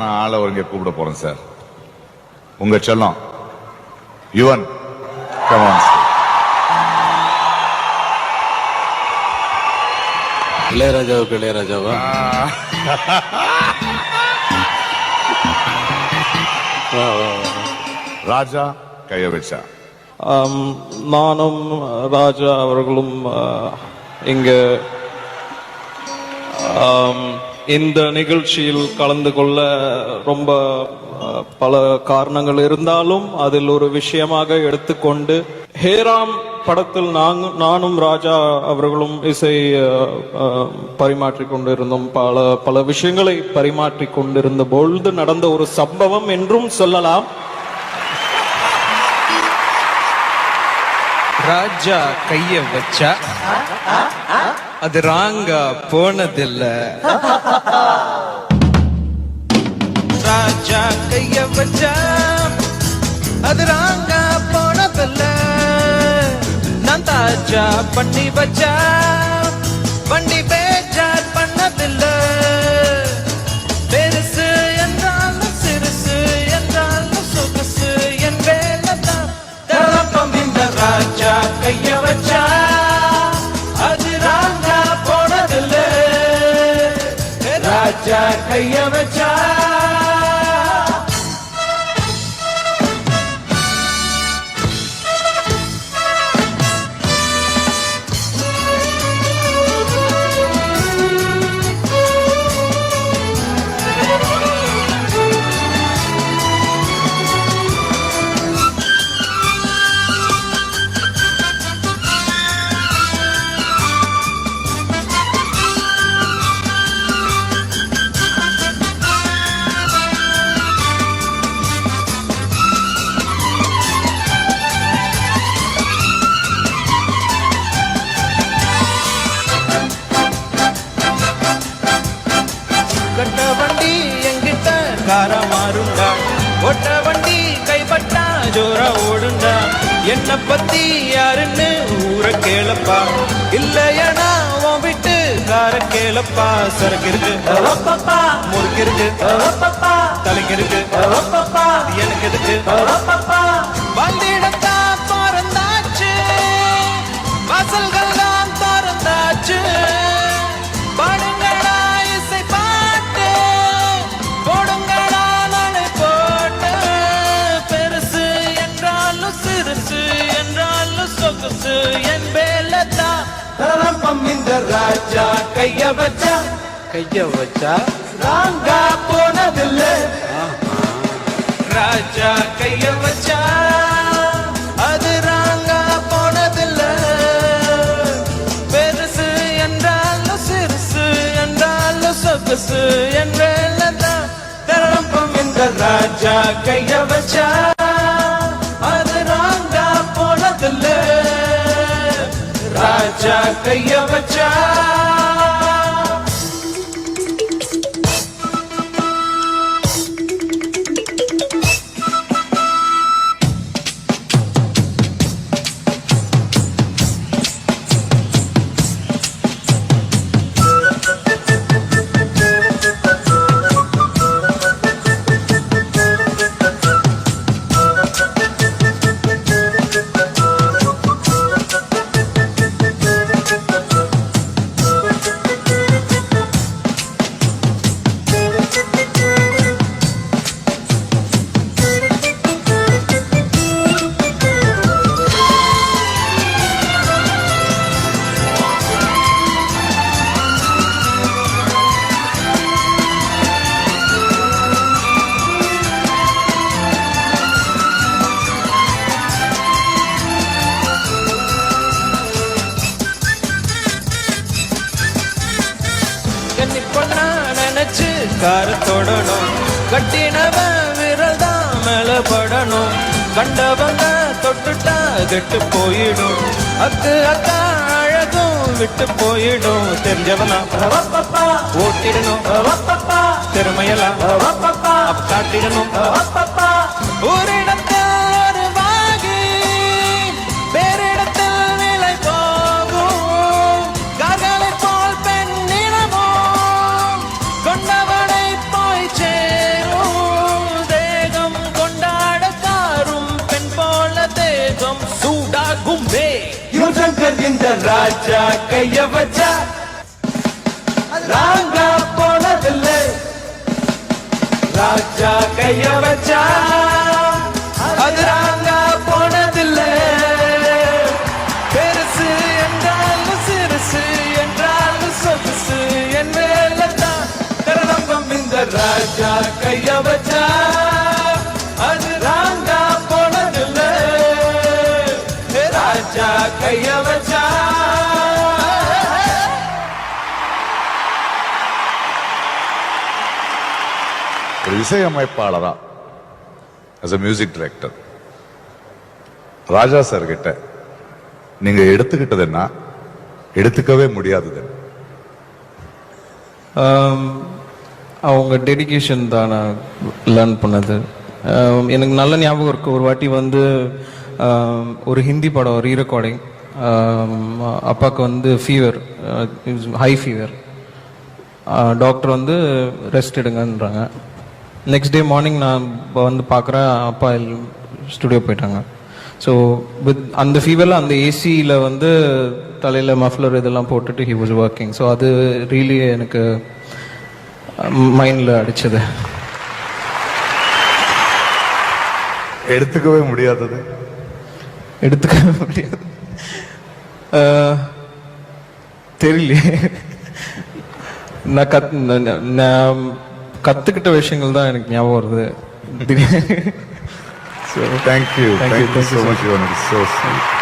நான் ஆளை ஒருங்க கூப்பிட போறேன் சார். உங்க செல்லம் யுவன், come on. இளையராஜாவுக்கு இளையராஜாவா? ராஜா கைய வச்சா. நானும் ராஜா அவர்களும் இங்கு இந்த நிகழ்ச்சியில் கலந்து கொள்ள ரொம்ப பல காரணங்கள் இருந்தாலும் அதில் ஒரு விஷயமாக எடுத்துக்கொண்டு ஹேராம் படத்தில் நானும் ராஜா அவர்களும் இசை பரிமாற்றிக் கொண்டிருந்தோம். பல விஷயங்களை பரிமாற்றிக் கொண்டிருந்த பொழுது நடந்த ஒரு சம்பவம் என்றும் சொல்லலாம். ராஜா கைய வச்சா அது ராங்கா போனதில்ல. ராஜா கைய வச்சா அது ராங்கா போனதில்ல. நான் தாஜா பண்ணி வச்சா வண்டி பேச்சார் பண்ணதில்ல. பெருசு என்றாலும் சிறுசு என்றாலும் சொகுசு என் வேலை தான். தரப்பம் இந்த ராஜா கைய வச்சா அது ராங்கா போனதில்ல. ராஜா கைய வச்சா கட்ட வண்டி எங்கிட்ட கார மாறுண்டா. ஒட்ட வண்டி கைப்பட்டா ஜோரா ஓடுண்டா. என்ன பத்தி யாருன்னு ஊர கேளப்பா. இல்லையனா உன் விட்டு கார கேளப்பா. சரக்கு இருக்கு முறுக்கு இருக்கு தலைக்கு இருக்கு எனக்கு எதுக்கு. வந்திடத்தா பிறந்தாச்சு வாசல்கள் தான் திறந்தாச்சு. பாடுங்களா இசை பாட்டு போடுங்களா நடை போட்டு. பெருசு என்றாலும் சிறுசு என்றாலும் சொகுசு என் வேலைதான். தரப்பம் இந்த ராஜா கைய வச்சா ராங்கா போனதில்ல. ராஜா கைய வச்சா அது ராங்கா போனதில்ல. பெருசு என்றாலும் சிறுசு என்றாலும் சொகுசு என் வேலைதான். தரப்பம் இந்த ராஜா கைய வச்சா அது ராங்கா போனதில்ல. ராஜா கைய வச்சா நினைச்சு கார தொடணும். கட்டினவன் விரல் தான் மேல படணும். கண்டவங்க தொட்டுட்டா கெட்டு போயிடும். அக்கா அழகும் விட்டு போயிடும். தெரிஞ்சவனா ஓட்டிடணும். திறமையெல்லாம் காட்டிடணும். ஒரு இடத்தில் ஒரு வாகி வேறிடத்தில் விலை போகும். கார்களை போல் பெண்ணினமோ கொண்டவனை போய் சேரும். இந்த ராஜா கைய வச்சா ராங்கா போனதில்லை ராஜா கைய வச்சா அது ராங்கா போனதில்லை பெருசு என்றாலும் சிறுசு என்றாலும் சொகுசு என் மேலதான் தரநம்பம் இந்த ராஜா கைய வச்சா அது ராங்கா போனதில்லை ராஜா கைய வச்சா ஒரு இசையமைப்பாளரா as a music director Raja sir கிட்ட நீங்க எடுத்துக்கிட்டது என்ன, எடுத்துக்கவே முடியாதது என்ன? அவங்க டெடிகேஷன் தான் நான் லேர்ன் பண்ணது. எனக்கு நல்ல ஞாபகம் இருக்கு, ஒரு வாட்டி வந்து ஒரு ஹிந்தி படம் ரீ ரெக்கார்டிங், அப்பாவுக்கு வந்து ஃபீவர், ஹை ஃபீவர். டாக்டர் வந்து ரெஸ்ட் எடுங்கன்றாங்க. நெக்ஸ்ட் டே மார்னிங் நான் வந்து பார்க்குறேன், அப்பா ஸ்டுடியோ போயிட்டாங்க. ஸோ வித் அந்த ஃபீவரில் அந்த ஏசியில் வந்து தலையில் மஃப்லர் இதெல்லாம் போட்டுட்டு ஹி வாஸ் ஒர்க்கிங். ஸோ அது ரியலி எனக்கு மைண்டில் அடிச்சது. எடுத்துக்கவே முடியாதது எடுத்துக்க முடியாது தெரியலையே. நான் கற்றுக்கிட்ட விஷயங்கள் தான் எனக்கு ஞாபகம் வருது. Thank you so much, Yuvan. It's so sweet.